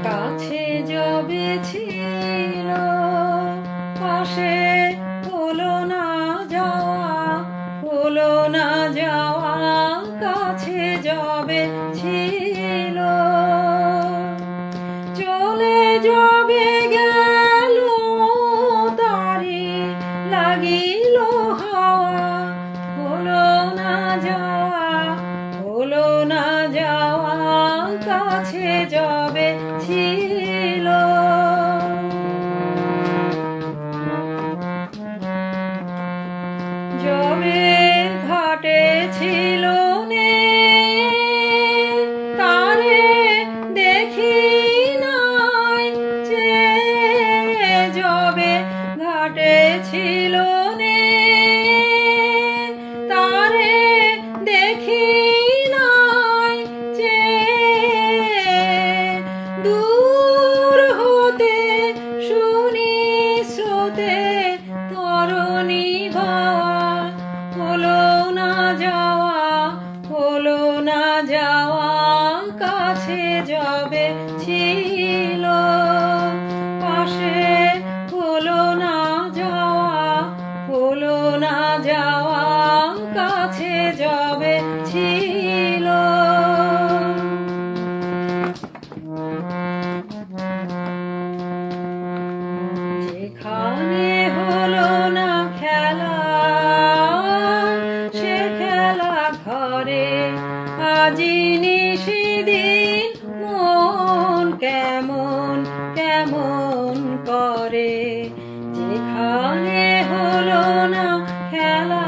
কাছে যবে ছিল পাশে হলো না যাওয়া, হলো না যাওয়া। কাছে যবে ছিল চলে যবে গেল তারি লাগিল হাওয়া, হলো না যাওয়া, হলো না যাওয়া। কাছে যবে ছিল যবে ঘাটে ছিল তারে দেখি নাই যবে ঘাটে ছিল তারে দেখি নাই দূর হতে শুনি স্রোতে তরণী বাওয়া, হলো না যাওয়া, হলো না যাওয়া। কাছে যবে ছিল পাশে হলো না যাওয়া, হলো না যাওয়া। কাছে যবে ছিল যেখানে হলো না খেলা সে খেলা ঘরে আজি নিশিদিন মন কেমন কেমন করে। যেখানে হলো না খেলা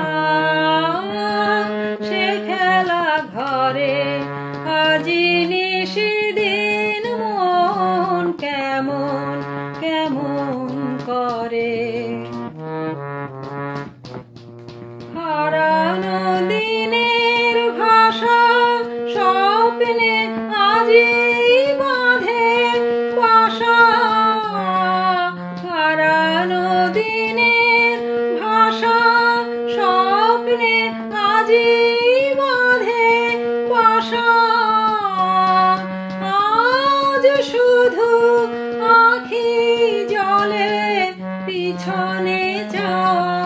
সে খেলা ঘরে আজি নিশিদিন মন কেমন কেমন করে। হারানো দিনের ভাষা স্বপ্নে আজি বাঁধে বাসা, হারানো দিনের ভাষা স্বপ্নে আজি বাঁধে বাসা। আজ শুধু আঁখি জলে পিছনে যাওয়া,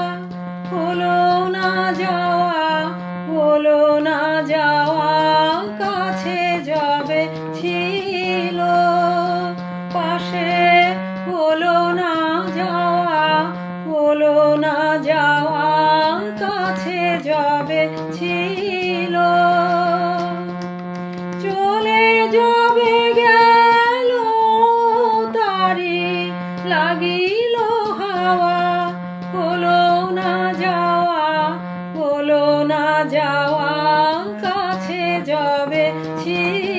হলো না যাওয়া, হলো না যাওয়া। কাছে যবে ছিল পাশে হলো না যাওয়া, হলো না যাওয়া। কাছে যবে ছিল চলে যবে গেল তারি লাগিল হাওয়া, হলো না যাওয়া, হলো না যাওয়া। কাছে যবে ছিল।